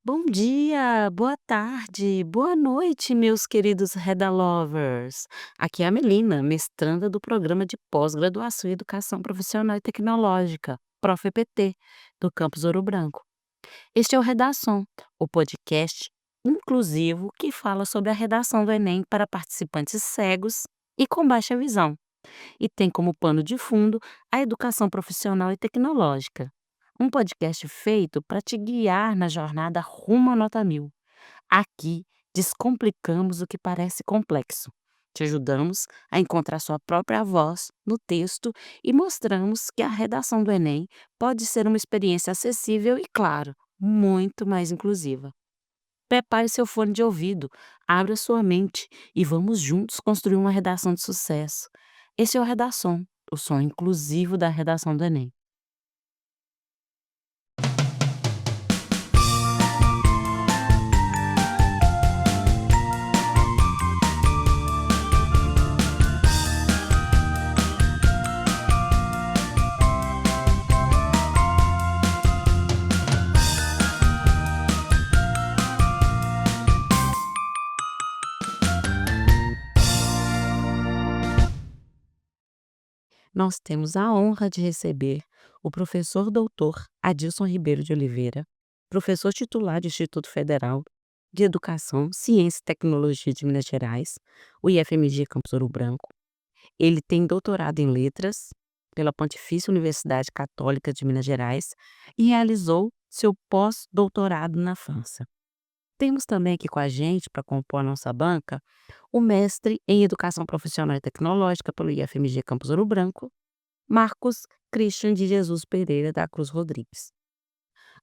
Bom dia, boa tarde, boa noite, meus queridos Reda Lovers. Aqui é a Melina, mestranda do Programa de Pós-Graduação em Educação Profissional e Tecnológica, ProfEPT, do Campus Ouro Branco. Este é o Redação, o podcast inclusivo que fala sobre a redação do Enem para participantes cegos e com baixa visão, e tem como pano de fundo a educação profissional e tecnológica. Um podcast feito para te guiar na jornada rumo à nota 1000. Aqui descomplicamos o que parece complexo. Te ajudamos a encontrar sua própria voz no texto e mostramos que a redação do Enem pode ser uma experiência acessível e, claro, muito mais inclusiva. Prepare seu fone de ouvido, abra sua mente e vamos juntos construir uma redação de sucesso. Esse é o Redação, o som inclusivo da redação do Enem. Nós temos a honra de receber o professor doutor Adilson Ribeiro de Oliveira, professor titular do Instituto Federal de Educação, Ciência e Tecnologia de Minas Gerais, o IFMG Campus Ouro Branco. Ele tem doutorado em Letras pela Pontifícia Universidade Católica de Minas Gerais e realizou seu pós-doutorado na França. Temos também aqui com a gente, para compor a nossa banca, o mestre em Educação Profissional e Tecnológica pelo IFMG Campus Ouro Branco, Marcos Christian de Jesus Pereira da Cruz Rodrigues.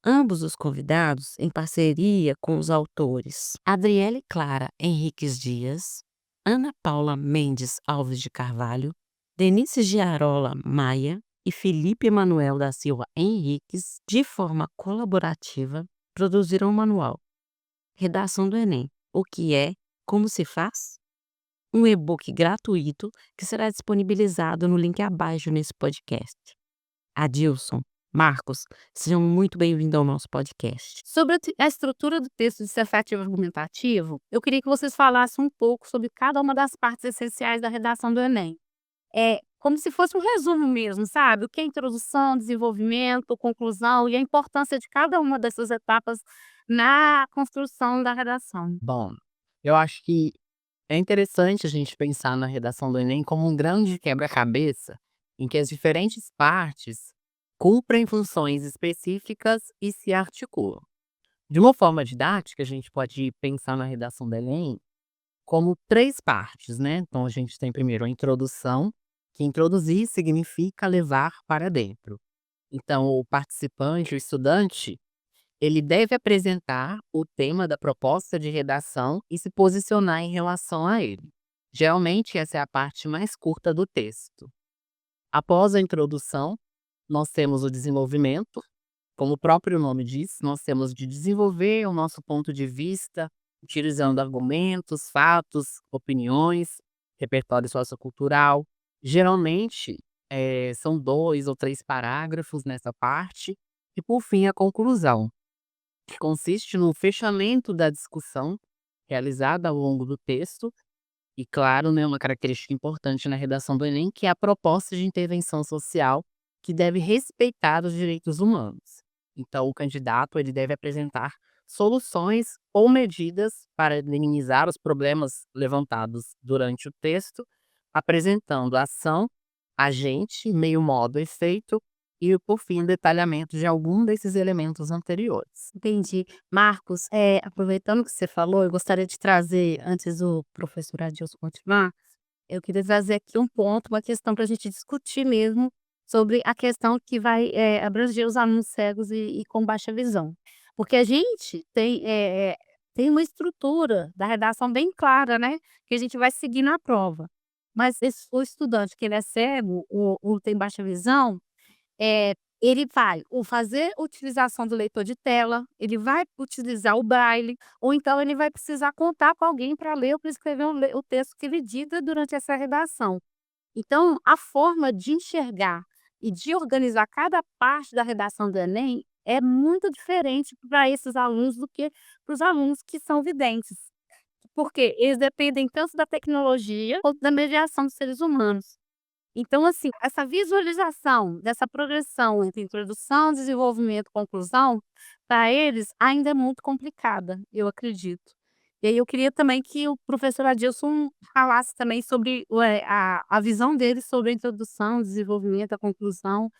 Ambos os convidados, em parceria com os autores Adriele Clara Henriques Dias, Ana Paula Mendes Alves de Carvalho, Denise Giarola Maia e Felipe Emanuel da Silva Henriques, de forma colaborativa, produziram o manual Redação do Enem: O que é, como se faz? Um e-book gratuito que será disponibilizado no link abaixo nesse podcast. Adilson, Marcos, sejam muito bem-vindos ao nosso podcast. Sobre a estrutura do texto dissertativo argumentativo, eu queria que vocês falassem um pouco sobre cada uma das partes essenciais da redação do Enem. É como se fosse um resumo mesmo, sabe? O que é introdução, desenvolvimento, conclusão e a importância de cada uma dessas etapas na construção da redação. Bom, eu acho que é interessante a gente pensar na redação do Enem como um grande quebra-cabeça em que as diferentes partes cumprem funções específicas e se articulam. De uma forma didática, a gente pode pensar na redação do Enem como três partes, né? Então, a gente tem primeiro a introdução, que introduzir significa levar para dentro. Então, o participante, o estudante, ele deve apresentar o tema da proposta de redação e se posicionar em relação a ele. Geralmente, essa é a parte mais curta do texto. Após a introdução, nós temos o desenvolvimento. Como o próprio nome diz, nós temos de desenvolver o nosso ponto de vista, utilizando argumentos, fatos, opiniões, repertório sociocultural. Geralmente, são 2 ou 3 parágrafos nessa parte. E, por fim, a conclusão, que consiste no fechamento da discussão realizada ao longo do texto e, claro, né, uma característica importante na redação do Enem, que é a proposta de intervenção social que deve respeitar os direitos humanos. Então, o candidato ele deve apresentar soluções ou medidas para minimizar os problemas levantados durante o texto, apresentando ação, agente, meio modo, efeito e, por fim, detalhamento de algum desses elementos anteriores. Entendi. Marcos, aproveitando que você falou, eu gostaria de trazer, antes do professor Adilson continuar, eu queria trazer aqui um ponto, uma questão para a gente discutir mesmo sobre a questão que vai abranger os alunos cegos e com baixa visão. Porque a gente tem uma estrutura da redação bem clara, né? Que a gente vai seguir na prova. Mas o estudante que ele é cego ou tem baixa visão, ele vai ou fazer utilização do leitor de tela, ele vai utilizar o braille, ou então ele vai precisar contar com alguém para ler ou para escrever o texto que ele dita durante essa redação. Então, a forma de enxergar e de organizar cada parte da redação do Enem é muito diferente para esses alunos do que para os alunos que são videntes. Porque eles dependem tanto da tecnologia quanto da mediação dos seres humanos. Então, assim, essa visualização dessa progressão entre introdução, desenvolvimento e conclusão, para eles ainda é muito complicada, eu acredito. E aí eu queria também que o professor Adilson falasse também sobre a visão dele sobre a introdução, o desenvolvimento, a conclusão,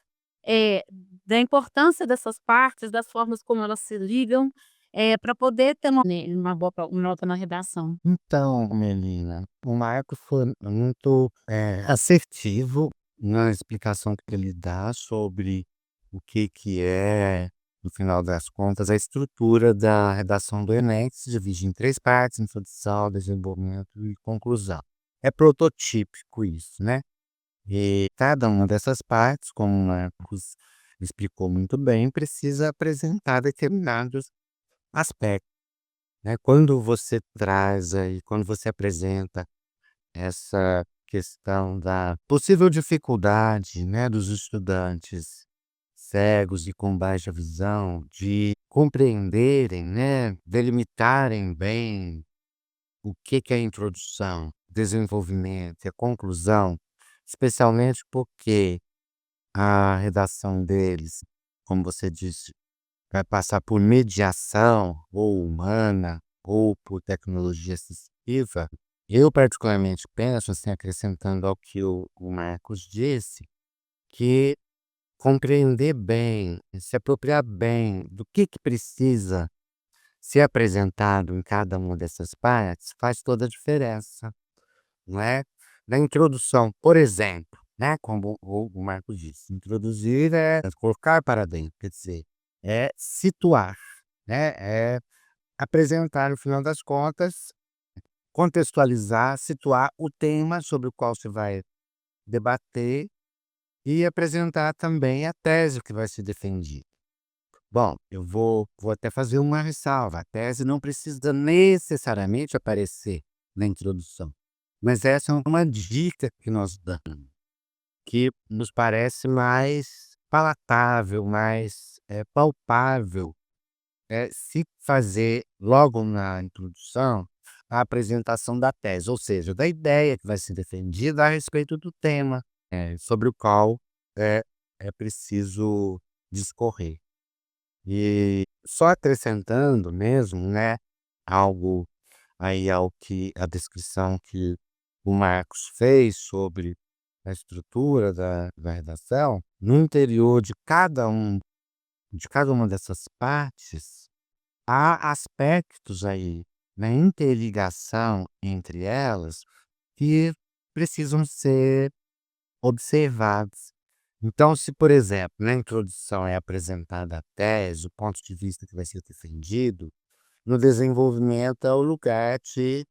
eh, da importância dessas partes, das formas como elas se ligam, para poder ter uma boa nota na redação. Então, menina, o Marco foi muito, assertivo na explicação que ele dá sobre o que é, no final das contas, a estrutura da redação do Enem, que se divide em 3 partes: introdução, desenvolvimento e conclusão. É prototípico isso, né. E cada uma dessas partes, como o Marcos explicou muito bem, precisa apresentar determinados aspectos, né. Quando você apresenta essa questão da possível dificuldade, né, dos estudantes cegos e com baixa visão de compreenderem, né, delimitarem bem o que é a introdução, desenvolvimento e a conclusão, especialmente porque a redação deles, como você disse, vai passar por mediação ou humana ou por tecnologia assistiva. Eu particularmente penso, assim, acrescentando ao que o Marcos disse, que compreender bem, se apropriar bem do que precisa ser apresentado em cada uma dessas partes, faz toda a diferença, não é? Na introdução, por exemplo, né, como o Marcos disse, introduzir é colocar para dentro, quer dizer, é situar, né, é apresentar, no final das contas, contextualizar, situar o tema sobre o qual se vai debater e apresentar também a tese que vai ser defendida. Bom, eu vou até fazer uma ressalva: a tese não precisa necessariamente aparecer na introdução, mas essa é uma dica que nós damos, que nos parece mais palatável, mais, palpável, se fazer logo na introdução a apresentação da tese, ou seja, da ideia que vai ser defendida a respeito do tema, sobre o qual é é preciso discorrer. E só acrescentando mesmo, né, algo aí ao que a descrição que o Marcos fez sobre a estrutura da redação, no interior de cada uma dessas partes, há aspectos aí, na interligação entre elas, que precisam ser observados. Então, se, por exemplo, na introdução é apresentada a tese, o ponto de vista que vai ser defendido, no desenvolvimento é o lugar de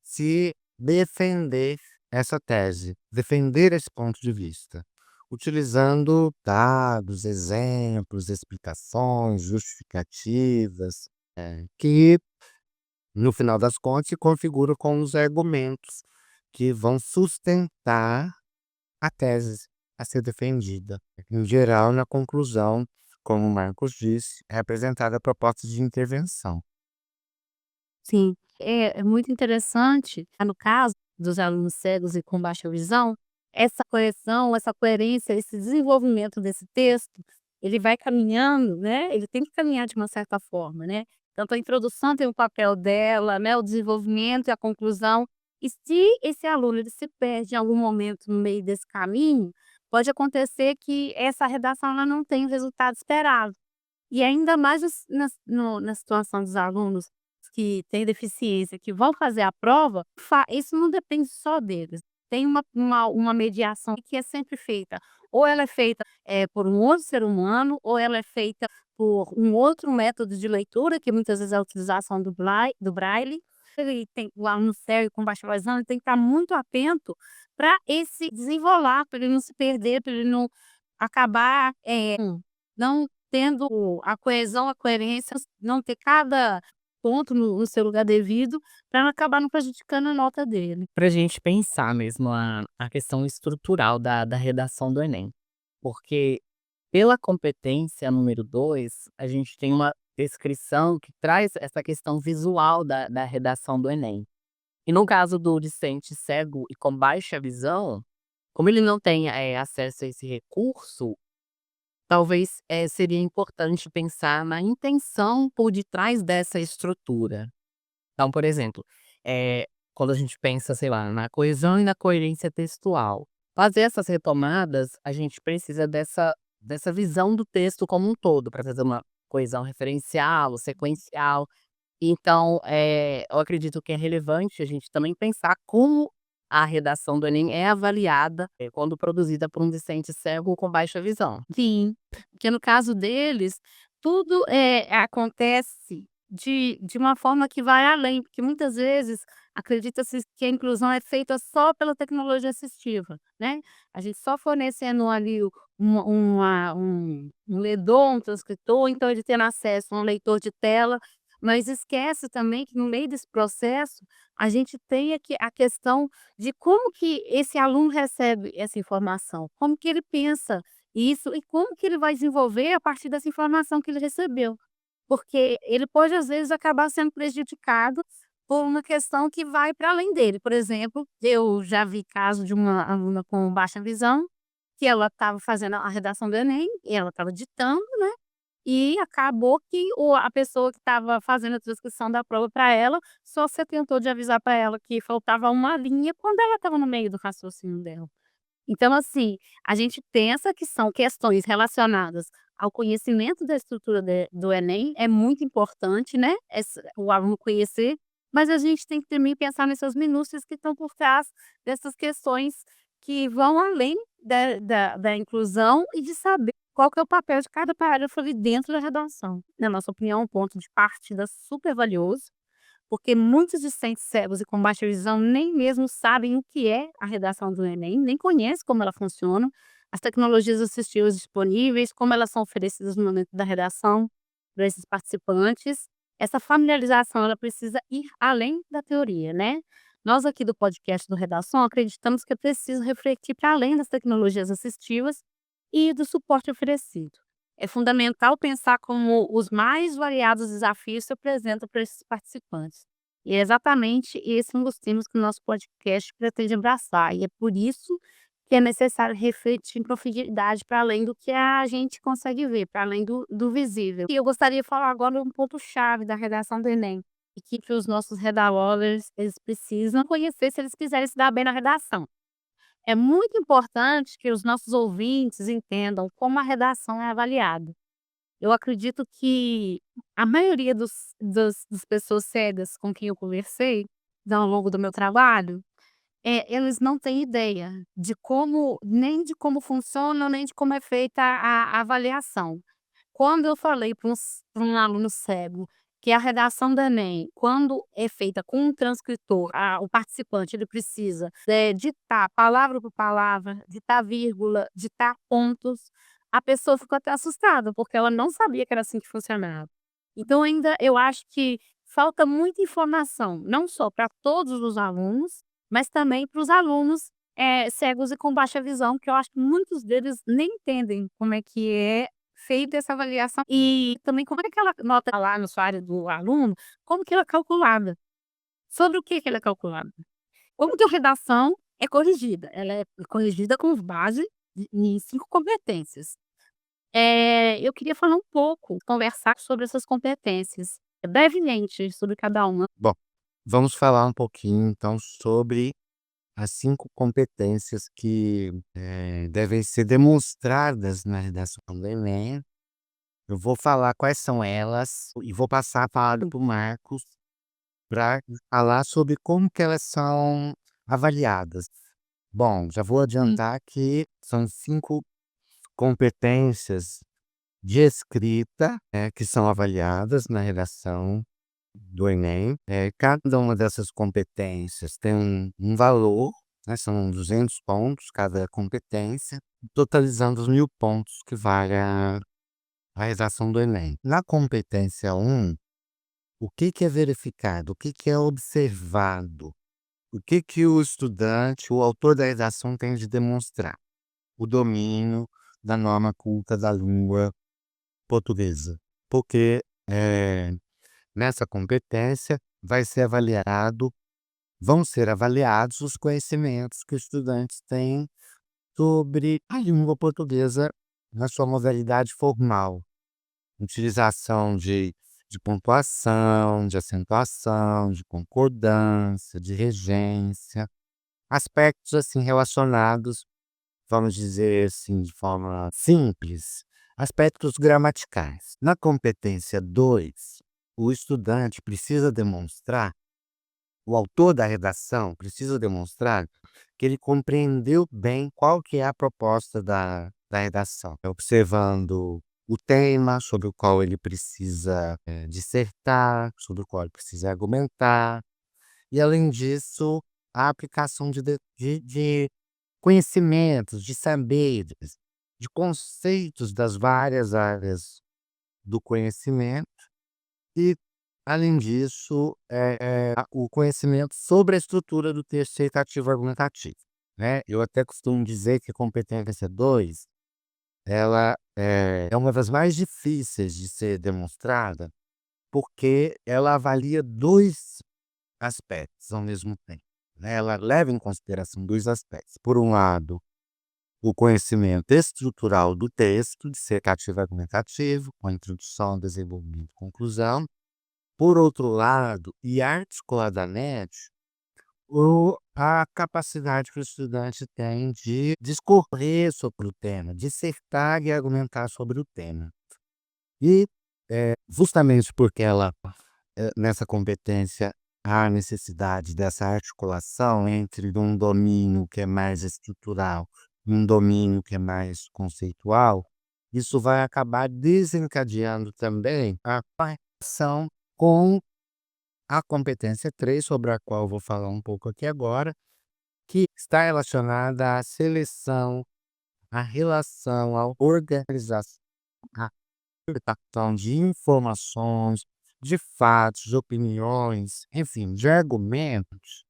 se defender essa tese, defender esse ponto de vista, utilizando dados, exemplos, explicações, justificativas, que, no final das contas, se configuram como os argumentos que vão sustentar a tese a ser defendida. Em geral, na conclusão, como o Marcos disse, é apresentada a proposta de intervenção. Sim, é muito interessante, no caso dos alunos cegos e com baixa visão, essa correção, essa coerência, esse desenvolvimento desse texto, ele vai caminhando, né, ele tem que caminhar de uma certa forma, né. Tanto a introdução tem o papel dela, né, o desenvolvimento e a conclusão. E se esse aluno ele se perde em algum momento no meio desse caminho, pode acontecer que essa redação ela não tenha o resultado esperado. E ainda mais na situação dos alunos que têm deficiência, que vão fazer a prova, isso não depende só deles. Tem uma mediação que é sempre feita, ou ela é feita, por um outro ser humano, ou ela é feita por um outro método de leitura, que muitas vezes é a utilização do braille. Ele tem o aluno cego com baixa visão, ele tem que estar muito atento para esse desenrolar, para ele não se perder, para ele não acabar, não tendo a coesão, a coerência, não ter cada ponto no seu lugar devido, para não acabar não prejudicando a nota dele. Pra gente pensar mesmo a questão estrutural da redação do Enem. Porque Pela competência número 2, a gente tem uma descrição que traz essa questão visual da redação do Enem. E no caso do discente cego e com baixa visão, como ele não tem, acesso a esse recurso, talvez, seria importante pensar na intenção por detrás dessa estrutura. Então, por exemplo, quando a gente pensa, sei lá, na coesão e na coerência textual, fazer essas retomadas, a gente precisa dessa visão do texto como um todo, para fazer uma coesão referencial, sequencial. Então, eu acredito que é relevante a gente também pensar como a redação do Enem é avaliada, quando produzida por um discente cego com baixa visão. Sim, porque no caso deles, tudo, acontece de uma forma que vai além, porque muitas vezes acredita-se que a inclusão é feita só pela tecnologia assistiva, né. A gente só fornecendo ali um ledor, um transcritor, então ele tendo acesso a um leitor de tela, mas esquece também que no meio desse processo, a gente tem aqui a questão de como que esse aluno recebe essa informação, como que ele pensa isso e como que ele vai desenvolver a partir dessa informação que ele recebeu. Porque ele pode, às vezes, acabar sendo prejudicado por uma questão que vai para além dele. Por exemplo, eu já vi caso de uma aluna com baixa visão, que ela estava fazendo a redação do Enem, e ela estava ditando, né, e acabou que a pessoa que estava fazendo a transcrição da prova para ela, só se atentou de avisar para ela que faltava uma linha quando ela estava no meio do raciocínio dela. Então, assim, a gente pensa que são questões relacionadas ao conhecimento da estrutura do Enem, é muito importante, né, o aluno conhecer, mas a gente tem que também pensar nessas minúcias que estão por trás dessas questões que vão além da inclusão e de saber qual que é o papel de cada parágrafo ali dentro da redação. Na nossa opinião, é um ponto de partida super valioso, porque muitos discentes cegos e com baixa visão nem mesmo sabem o que é a redação do Enem, nem conhecem como ela funciona, as tecnologias assistivas disponíveis, como elas são oferecidas no momento da redação para esses participantes. Essa familiarização ela precisa ir além da teoria, né. Nós aqui do podcast do Redação acreditamos que é preciso refletir para além das tecnologias assistivas e do suporte oferecido. É fundamental pensar como os mais variados desafios se apresentam para esses participantes. E é exatamente esse um dos temas que o nosso podcast pretende abraçar. E é por isso que é necessário refletir em profundidade para além do que a gente consegue ver, para além do visível. E eu gostaria de falar agora um ponto-chave da redação do Enem. E que os nossos redalovers, eles precisam conhecer se eles quiserem se dar bem na redação. É muito importante que os nossos ouvintes entendam como a redação é avaliada. Eu acredito que a maioria das pessoas cegas com quem eu conversei, ao longo do meu trabalho, eles não têm ideia de como nem de como funciona, nem de como é feita a avaliação. Quando eu falei para um aluno cego que a redação do Enem, quando é feita com um transcritor, o participante ele precisa, ditar palavra por palavra, ditar vírgula, ditar pontos, a pessoa ficou até assustada, porque ela não sabia que era assim que funcionava. Então ainda eu acho que falta muita informação, não só para todos os alunos, mas também para os alunos, cegos e com baixa visão, que eu acho que muitos deles nem entendem como é que é feita essa avaliação e também como é que ela nota lá no usuário do aluno, como que ela é calculada, sobre o que ela é calculada. Como que a redação é corrigida? Ela é corrigida com base em 5 competências. Eu queria falar um pouco, conversar sobre essas competências, brevemente sobre cada uma. Bom, vamos falar um pouquinho então sobre as 5 competências que, devem ser demonstradas na redação do Enem. Eu vou falar quais são elas e vou passar a palavra para o Marcos para falar sobre como que elas são avaliadas. Bom, já vou adiantar que são 5 competências de escrita, que são avaliadas na redação do Enem. Cada uma dessas competências tem um valor, né, são 200 pontos cada competência, totalizando os 1000 pontos que vale a redação do Enem. Na competência 1, o que que é verificado? O que que é observado? O que que o estudante, o autor da redação tem de demonstrar? O domínio da norma culta da língua portuguesa, porque nessa competência vão ser avaliados os conhecimentos que os estudantes têm sobre a língua portuguesa na sua modalidade formal, utilização de pontuação, de acentuação, de concordância, de regência, aspectos assim relacionados, vamos dizer assim, de forma simples, aspectos gramaticais. Na competência 2, o estudante precisa demonstrar, o autor da redação precisa demonstrar que ele compreendeu bem qual que é a proposta da redação, observando o tema sobre o qual ele precisa dissertar, sobre o qual ele precisa argumentar, e além disso, a aplicação de conhecimentos, de saberes, de conceitos das várias áreas do conhecimento e, além disso, o conhecimento sobre a estrutura do texto dissertativo argumentativo, né. Eu até costumo dizer que a competência 2, ela é uma das mais difíceis de ser demonstrada, porque ela avalia 2 aspectos ao mesmo tempo, né. Ela leva em consideração 2 aspectos. Por um lado, o conhecimento estrutural do texto dissertativo argumentativo, com introdução, desenvolvimento e conclusão. Por outro lado, e articuladamente, a capacidade que o estudante tem de discorrer sobre o tema, dissertar e argumentar sobre o tema. E, justamente porque nessa competência, há necessidade dessa articulação entre um domínio que é mais estrutural e um domínio que é mais conceitual, isso vai acabar desencadeando também a conexão com a competência 3, sobre a qual eu vou falar um pouco aqui agora, que está relacionada à seleção, à relação, à organização, à captação de informações, de fatos, de opiniões, enfim, de argumentos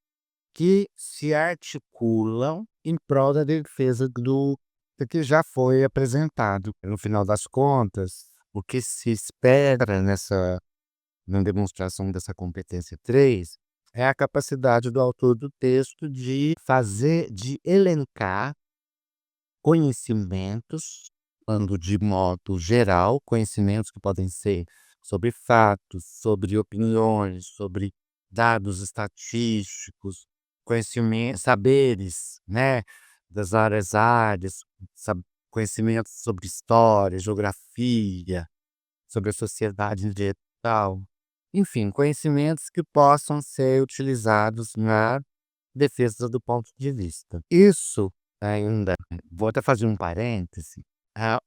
que se articulam em prol da defesa do que já foi apresentado. No final das contas, o que se espera na demonstração dessa competência 3 é a capacidade do autor do texto de elencar conhecimentos, falando de modo geral, conhecimentos que podem ser sobre fatos, sobre opiniões, sobre dados estatísticos, conhecimentos, saberes, né, das várias áreas, conhecimentos sobre história, geografia, sobre a sociedade em geral. Enfim, conhecimentos que possam ser utilizados na defesa do ponto de vista. Isso ainda, vou até fazer um parêntese,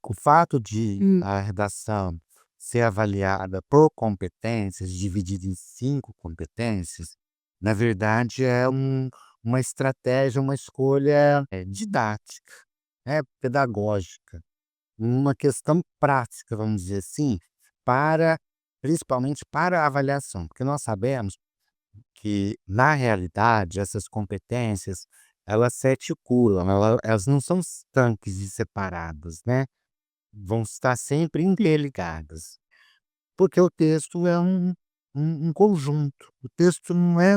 o fato de a redação ser avaliada por competências, dividida em 5 competências, na verdade uma estratégia, uma escolha didática, pedagógica, uma questão prática, vamos dizer assim, principalmente para a avaliação, porque nós sabemos que, na realidade, essas competências, elas se articulam, elas não são estanques e separadas, né, vão estar sempre interligadas, porque o texto é um conjunto, o texto não é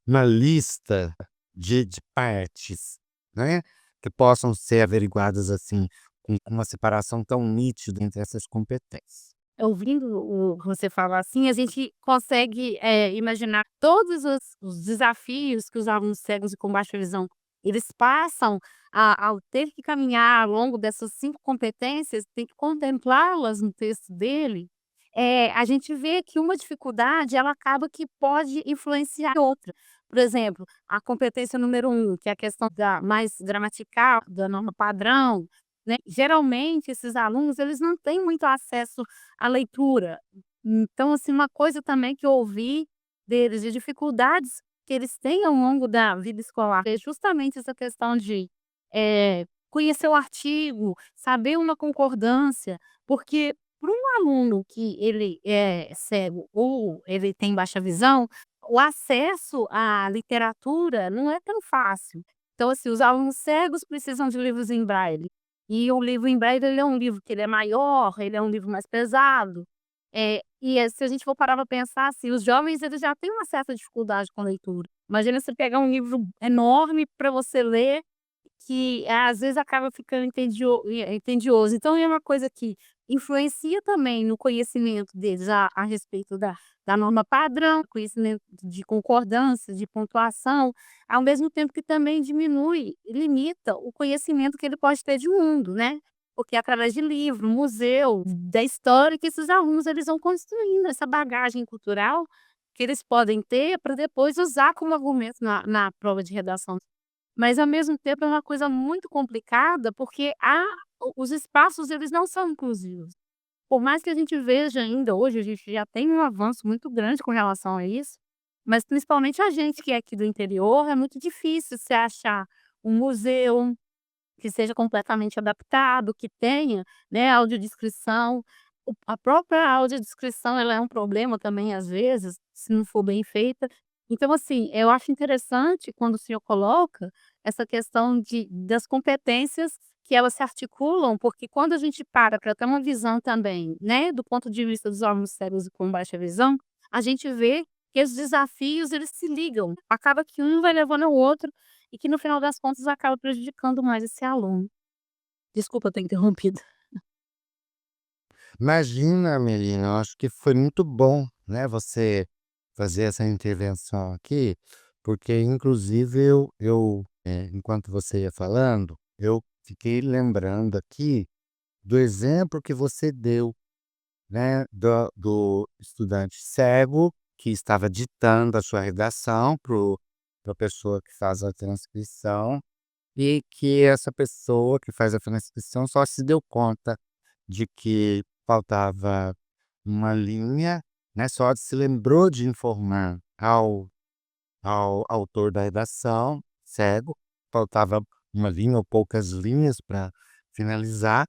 uma lista de partes, né, que possam ser averiguadas, assim, com uma separação tão nítida entre essas competências. Ouvindo você falar assim, a gente consegue, imaginar todos os desafios que os alunos cegos e com baixa visão, eles passam ao ter que caminhar ao longo dessas 5 competências, tem que contemplá-las no texto dele. A gente vê que uma dificuldade, ela acaba que pode influenciar outra. Por exemplo, a competência número 1, que é a questão da mais gramatical, da norma padrão, né, geralmente esses alunos, eles não têm muito acesso à leitura. Então, assim, uma coisa também que eu ouvi deles, de dificuldades que eles têm ao longo da vida escolar, é justamente essa questão de, conhecer o artigo, saber uma concordância, porque para um aluno que ele é cego ou ele tem baixa visão, o acesso à literatura não é tão fácil. Então, assim, os alunos cegos precisam de livros em braille. E o livro, em breve, ele é um livro que ele é maior, ele é um livro mais pesado. Se a gente for parar pra pensar, assim, os jovens eles já têm uma certa dificuldade com leitura. Imagina você pegar um livro enorme para você ler, que às vezes acaba ficando entedioso. Então é uma coisa que influencia também no conhecimento deles a respeito da norma padrão, conhecimento de concordância, de pontuação, ao mesmo tempo que também diminui, limita o conhecimento que ele pode ter de mundo, né. Porque através de livro, museu, da história que esses alunos eles vão construindo essa bagagem cultural que eles podem ter para depois usar como argumento na prova de redação. Mas ao mesmo tempo é uma coisa muito complicada, porque os espaços eles não são inclusivos. Por mais que a gente veja ainda hoje, a gente já tem um avanço muito grande com relação a isso, mas principalmente a gente que é aqui do interior, é muito difícil você achar um museu que seja completamente adaptado, que tenha, né, audiodescrição. A própria audiodescrição ela é um problema também às vezes, se não for bem feita. Então assim, eu acho interessante quando o senhor coloca essa questão das competências que elas se articulam, porque quando a gente para para ter uma visão também, né, do ponto de vista dos órgãos cegos e com baixa visão, a gente vê que os desafios eles se ligam, acaba que um vai levando ao outro e que no final das contas acaba prejudicando mais esse aluno. Desculpa ter interrompido. Imagina, Melina, eu acho que foi muito bom, né, você fazer essa intervenção aqui, porque inclusive enquanto você ia falando, eu fiquei lembrando aqui do exemplo que você deu, né, do estudante cego que estava ditando a sua redação para a pessoa que faz a transcrição, e que essa pessoa que faz a transcrição só se deu conta de que faltava uma linha, né, só se lembrou de informar ao autor da redação, cego, faltava uma linha ou poucas linhas para finalizar,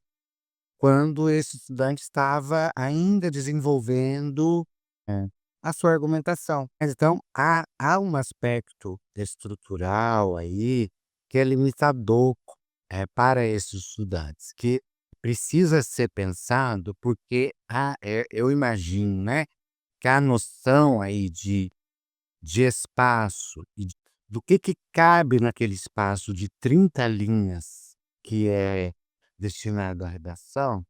quando esse estudante estava ainda desenvolvendo, eh, a sua argumentação. Mas então há um aspecto estrutural aí, que é limitador, para esses estudantes, que precisa ser pensado, porque eu imagino, né, que a noção aí de espaço e do que cabe naquele espaço de 30 linhas que é destinado à redação,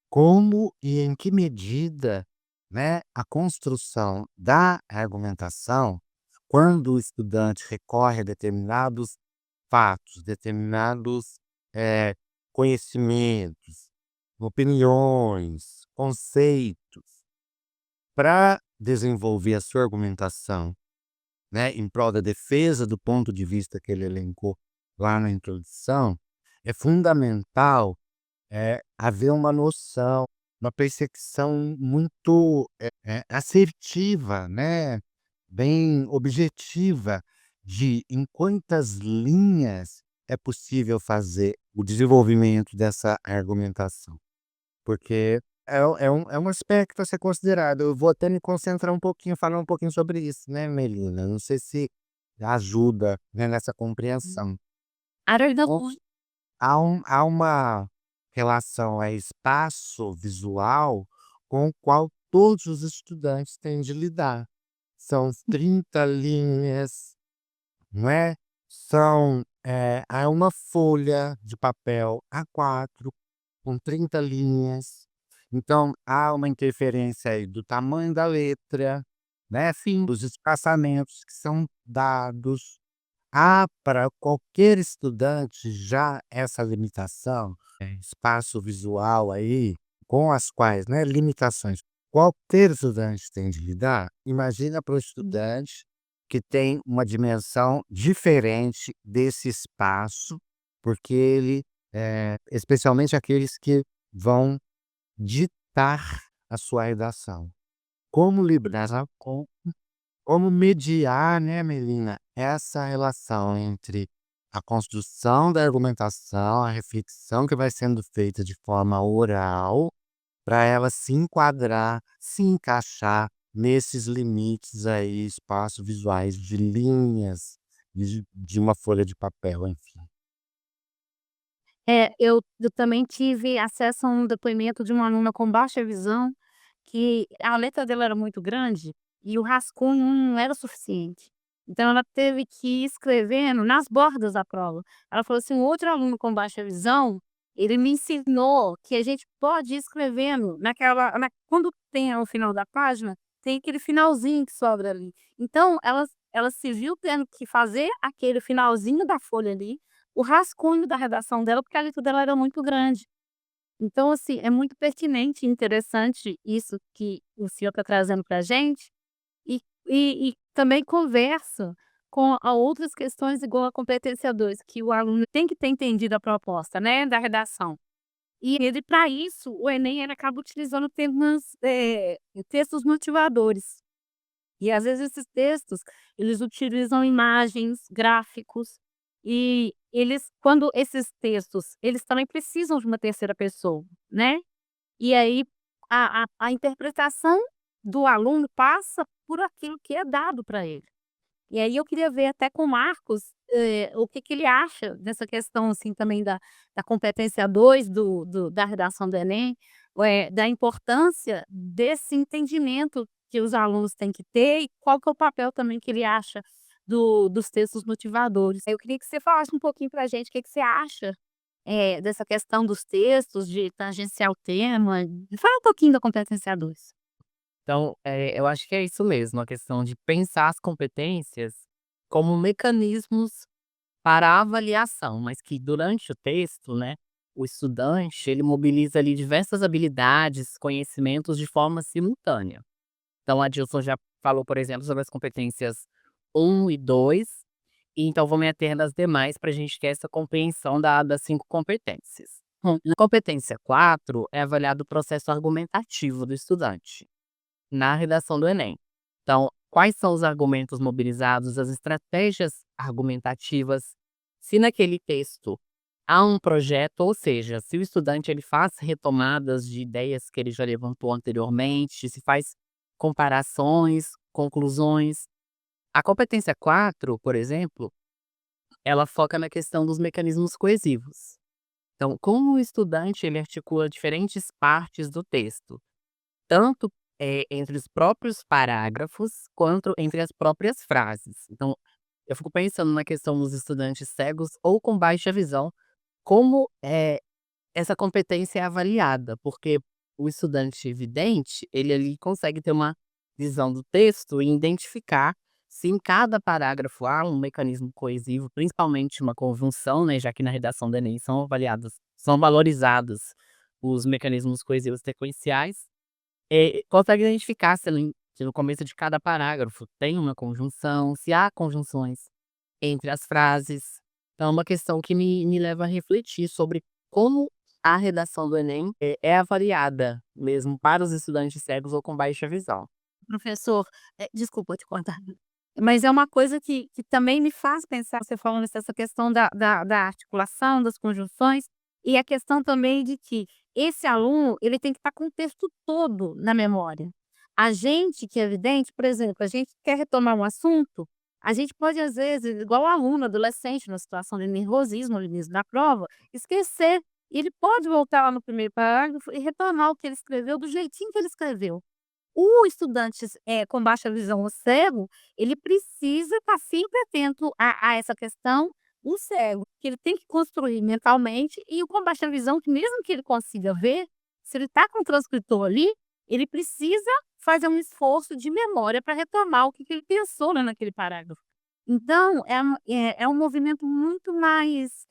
como e em que medida, né, a construção da argumentação, quando o estudante recorre a determinados fatos, determinados, conhecimentos, opiniões, conceitos, para desenvolver a sua argumentação, né, em prol da defesa do ponto de vista que ele elencou lá na introdução, é fundamental haver uma noção, uma percepção muito, assertiva, né, bem objetiva de em quantas linhas é possível fazer o desenvolvimento dessa argumentação, porque é um aspecto a ser considerado. Eu vou até me concentrar um pouquinho, falar um pouquinho sobre isso, né, Melina, não sei se ajuda, né, nessa compreensão. Ajuda muito. Há uma relação a espaço visual com o qual todos os estudantes têm de lidar. São 30 linhas, não é? Há uma folha de papel A4 com 30 linhas, então há uma interferência aí do tamanho da letra, né, Sim. dos espaçamentos que são dados. Há para qualquer estudante já essa limitação, espaço visual aí, com as quais, né, limitações qualquer estudante tem de lidar, imagina para o estudante que tem uma dimensão diferente desse espaço, porque ele, especialmente aqueles que vão ditar a sua redação. Como lidar com como mediar, né, Melina, essa relação entre a construção da argumentação, a reflexão que vai sendo feita de forma oral, para ela se enquadrar, se encaixar nesses limites aí, espaços visuais de linhas, de uma folha de papel, enfim. Eu também tive acesso a um depoimento de uma aluna com baixa visão, que a letra dela era muito grande e o rascunho não era suficiente. Então ela teve que ir escrevendo nas bordas da prova. Ela falou assim: "O outro aluno com baixa visão, ele me ensinou que a gente pode ir escrevendo quando tem ao final da página, tem aquele finalzinho que sobra ali". Então ela se viu tendo que fazer aquele finalzinho da folha ali, o rascunho da redação dela, porque a letra dela era muito grande. Então, assim, é muito pertinente e interessante isso que o senhor está trazendo para a gente, e também conversa com a outras questões igual a competência 2, que o aluno tem que ter entendido a proposta, né, da redação. E ele, para isso, o Enem, ele acaba utilizando textos motivadores. E às vezes esses textos, eles utilizam imagens, gráficos, e eles, quando esses textos, eles também precisam de uma terceira pessoa, né. E aí a interpretação do aluno passa por aquilo que é dado para ele. E aí eu queria ver até com o Marcos, o que que ele acha dessa questão, assim, também da competência 2 da redação do Enem, da importância desse entendimento que os alunos têm que ter e qual que é o papel também que ele acha dos textos motivadores. Eu queria que você falasse um pouquinho para a gente o que que você acha, dessa questão dos textos, de tangenciar o tema. Fala um pouquinho da competência 2. Então, eu acho que é isso mesmo, a questão de pensar as competências como mecanismos para a avaliação, mas que durante o texto, né, o estudante ele mobiliza ali diversas habilidades, conhecimentos de forma simultânea. Então a Dilson já falou, por exemplo, sobre as competências 1 e 2, e então vou me ater nas demais para a gente ter essa compreensão das 5 competências. Na competência 4 é avaliado o processo argumentativo do estudante na redação do Enem. Então, quais são os argumentos mobilizados, as estratégias argumentativas, se naquele texto há um projeto, ou seja, se o estudante ele faz retomadas de ideias que ele já levantou anteriormente, se faz comparações, conclusões. A competência 4, por exemplo, ela foca na questão dos mecanismos coesivos. Então, como o estudante ele articula diferentes partes do texto, tanto, entre os próprios parágrafos, quanto entre as próprias frases. Então, eu fico pensando na questão dos estudantes cegos ou com baixa visão, como, essa competência é avaliada, porque o estudante vidente, ele ali consegue ter uma visão do texto e identificar se em cada parágrafo há um mecanismo coesivo, principalmente uma conjunção, né, já que na redação do Enem são valorizados os mecanismos coesivos sequenciais. Consegue identificar se no começo de cada parágrafo tem uma conjunção, se há conjunções entre as frases. Então é uma questão que me leva a refletir sobre como a redação do Enem é avaliada mesmo para os estudantes cegos ou com baixa visão. Professor, desculpa te cortar, mas é uma coisa que também me faz pensar, você falando essa questão da articulação, das conjunções, e a questão também de que esse aluno, ele tem que estar com o texto todo na memória. A gente que é vidente, por exemplo, a gente quer retomar um assunto, a gente pode às vezes, igual o aluno adolescente, numa situação de nervosismo no início da prova, esquecer. E ele pode voltar lá no primeiro parágrafo e retornar o que ele escreveu do jeitinho que ele escreveu. O estudante, com baixa visão ou cego, ele precisa estar sempre atento a essa questão. O cego, que ele tem que construir mentalmente, e o com baixa visão, que mesmo que ele consiga ver, se ele está com o transcritor ali, ele precisa fazer um esforço de memória para retomar o que que ele pensou, né, naquele parágrafo. Então é um movimento muito mais,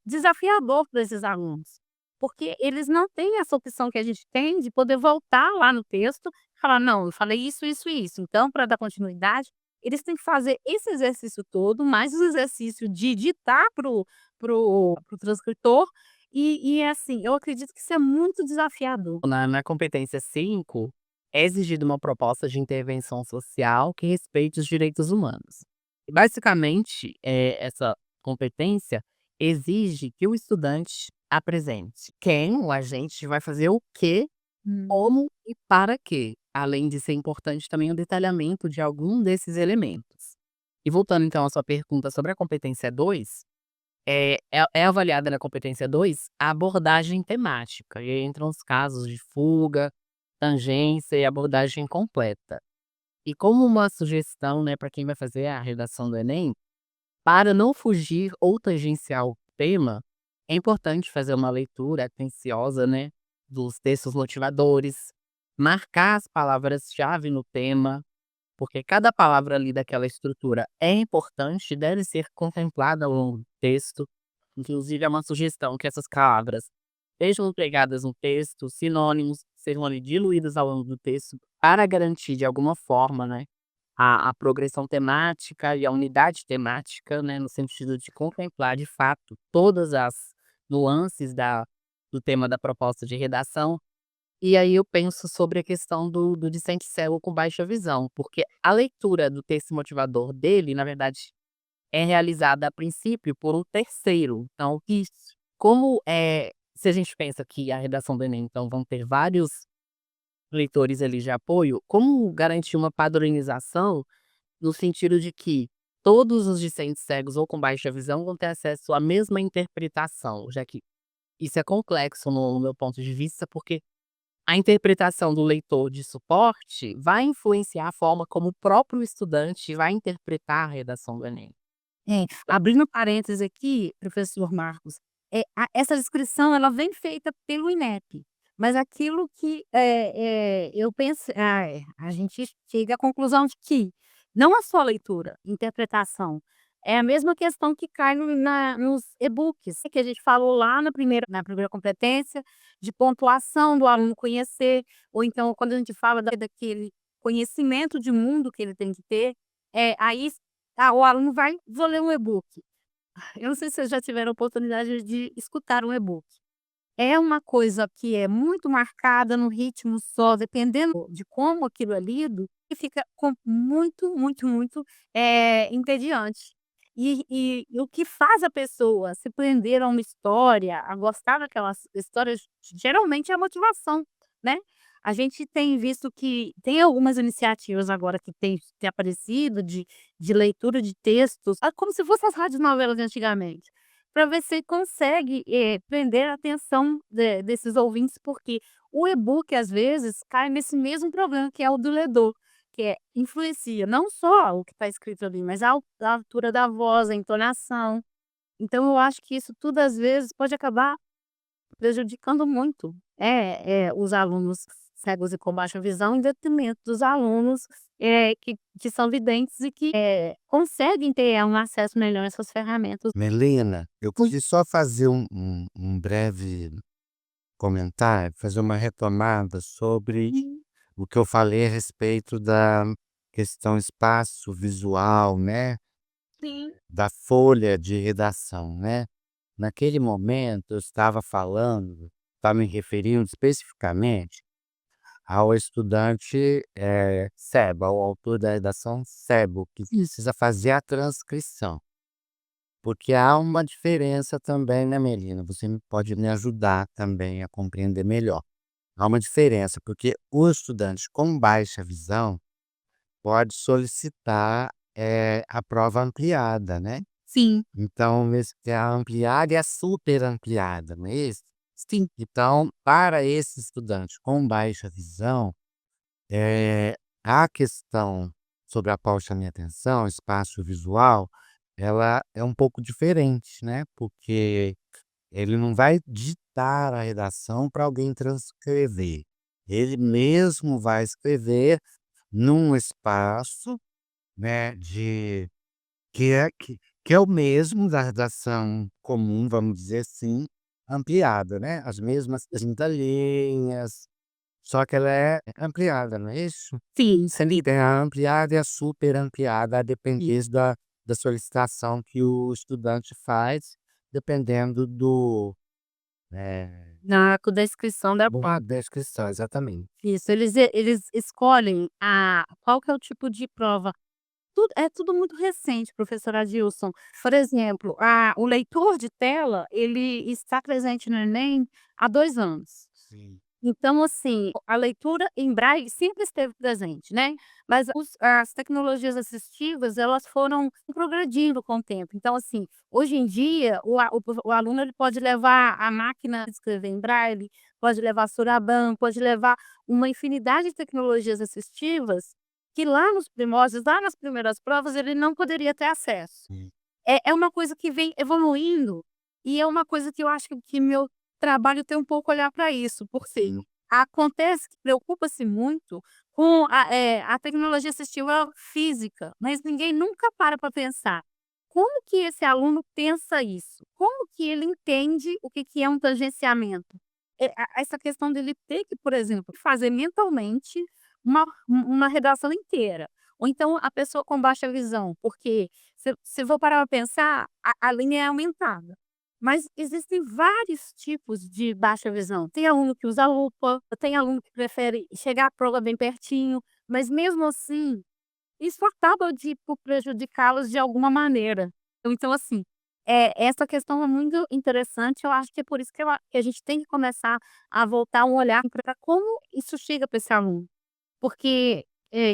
desafiador para esses alunos, porque eles não têm essa opção que a gente tem de poder voltar lá no texto e falar: "Não, eu falei isso, isso e isso". Então, para dar continuidade, eles têm que fazer esse exercício todo, mais o exercício de ditar para o transcritor, assim, eu acredito que isso é muito desafiador. Na competência 5 é exigida uma proposta de intervenção social que respeite os direitos humanos. E basicamente, essa competência exige que o estudante apresente quem, o agente, vai fazer o quê, Hum. como e para quê, além de ser importante também o detalhamento de algum desses elementos. E voltando então à sua pergunta sobre a competência 2, é avaliada na competência 2 a abordagem temática, e aí entram os casos de fuga, tangência e abordagem completa. E como uma sugestão, né, para quem vai fazer a redação do Enem, para não fugir ou tangenciar o tema, é importante fazer uma leitura atenciosa, né, dos textos motivadores, marcar as palavras-chave no tema, porque cada palavra ali daquela estrutura é importante e deve ser contemplada ao longo do texto. Inclusive, é uma sugestão que essas palavras sejam empregadas no texto, sinônimos sejam ali diluídos ao longo do texto, para garantir de alguma forma, né, a progressão temática e a unidade temática, né, no sentido de contemplar de fato todas as nuances do tema da proposta de redação. E aí eu penso sobre a questão do discente cego com baixa visão, porque a leitura do texto motivador dele, na verdade, é realizada a princípio por um terceiro. Então, Isso. como se a gente pensa que a redação do Enem, então, vão ter vários leitores ali de apoio, como garantir uma padronização no sentido de que todos os discentes cegos ou com baixa visão vão ter acesso à mesma interpretação, já que isso é complexo no meu ponto de vista, porque a interpretação do leitor de suporte vai influenciar a forma como o próprio estudante vai interpretar a redação do Enem. Abrindo parênteses aqui, professor Marcos, essa descrição ela vem feita pelo INEP, mas aquilo que, eu penso a gente chega à conclusão de que não é só leitura, interpretação, é a mesma questão que cai nos e-books, que a gente falou lá na primeira competência, de pontuação do aluno conhecer, ou então quando a gente fala daquele conhecimento de mundo que ele tem que ter, aí o aluno vai: "Vou ler um e-book". Eu não sei se vocês já tiveram oportunidade de escutar um e-book. É uma coisa que é muito marcada no ritmo só, dependendo de como aquilo é lido, e fica muito, muito, muito, entediante. E o que faz a pessoa se prender a uma história, a gostar daquelas histórias, geralmente é a motivação, né. A gente tem visto que tem algumas iniciativas agora que têm aparecido de leitura de textos, como se fossem as radionovelas de antigamente. Para ver se consegue, prender a atenção desses ouvintes, porque o e-book, às vezes, cai nesse mesmo problema que é o do ledor, que influencia não só o que está escrito ali, mas a altura da voz, a entonação. Então eu acho que isso tudo, às vezes, pode acabar prejudicando muito, os alunos cegos e com baixa visão, em detrimento dos alunos, que são videntes e que, conseguem ter um acesso melhor a essas ferramentas. Melina, eu queria só fazer um breve comentário, fazer uma retomada sobre o que eu falei a respeito da questão espaço visual, né, Sim. da folha de redação, né. Naquele momento eu estava me referindo especificamente ao estudante, cego, ao autor da redação cego, que precisa fazer a transcrição. Porque há uma diferença também, né, Melina, você pode me ajudar também a compreender melhor. Há uma diferença, porque o estudante com baixa visão pode solicitar, a prova ampliada, né. Sim. Então tem a ampliada e a super ampliada, não é isso? Sim. Então, para esse estudante com baixa visão, eh, a questão sobre a qual chamei atenção, espaço visual, ela é um pouco diferente, né, porque ele não vai ditar a redação para alguém transcrever. Ele mesmo vai escrever num espaço, né, que é que que é o mesmo da redação comum, vamos dizer assim, ampliada, né, as mesmas 30 linhas, só que ela é ampliada, não é isso? Sim. Sim, tem a ampliada e a super ampliada, a depender da solicitação que o estudante faz, dependendo do, Na descrição da prova. descrição, exatamente. Isso, eles escolhem qual que é o tipo de prova. Tudo muito recente, professor Adilson. Por exemplo, o leitor de tela, ele está presente no Enem há 2 anos. Sim. Então, assim, a leitura em braille sempre esteve presente, né, mas as tecnologias assistivas, elas foram progredindo com o tempo. Então, assim, hoje em dia, o aluno ele pode levar a máquina de escrever em braille, pode levar Suraban, pode levar uma infinidade de tecnologias assistivas que lá nos primórdios, lá nas primeiras provas, ele não poderia ter acesso. Hum. É uma coisa que vem evoluindo, e é uma coisa que eu acho que meu trabalho tem um pouco olhar para isso, porque Sim. acontece que preocupa-se muito com a tecnologia assistiva física, mas ninguém nunca para pensar, como que esse aluno pensa isso? Como que ele entende o que é um tangenciamento? Essa questão dele ter que, por exemplo, fazer mentalmente uma redação inteira, ou então a pessoa com baixa visão, porque se for parar pra pensar, a linha é aumentada. Mas existem vários tipos de baixa visão. Tem aluno que usa lupa, tem aluno que prefere chegar a prova bem pertinho, mas mesmo assim, isso acaba de por prejudicá-los de alguma maneira. Então assim, essa questão é muito interessante, eu acho que é por isso que a gente tem que começar a voltar um olhar para como isso chega para esse aluno. Porque,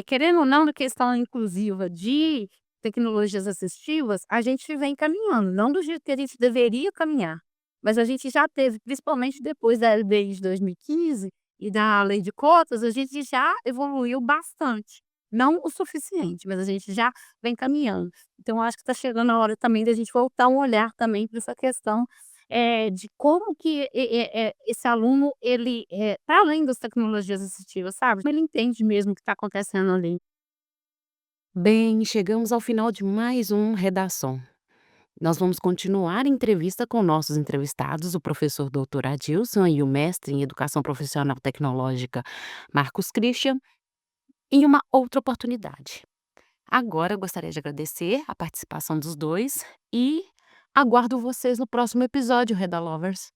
querendo ou não, na questão inclusiva de tecnologias assistivas, a gente vem caminhando, não do jeito que a gente deveria caminhar, mas a gente já teve, principalmente depois da LDI de 2015 e da lei de cotas, a gente já evoluiu bastante. Não o suficiente, mas a gente já vem caminhando. Então, eu acho que está chegando a hora também da gente voltar um olhar também para essa questão de como que esse aluno ele, para além das tecnologias assistivas, sabe, ele entende mesmo o que está acontecendo ali. Bem, chegamos ao final de mais um Redação. Nós vamos continuar a entrevista com nossos entrevistados, o professor doutor Adilson e o mestre em Educação Profissional Tecnológica, Marcos Christian, em uma outra oportunidade. Agora eu gostaria de agradecer a participação dos dois e aguardo vocês no próximo episódio, Reda Lovers.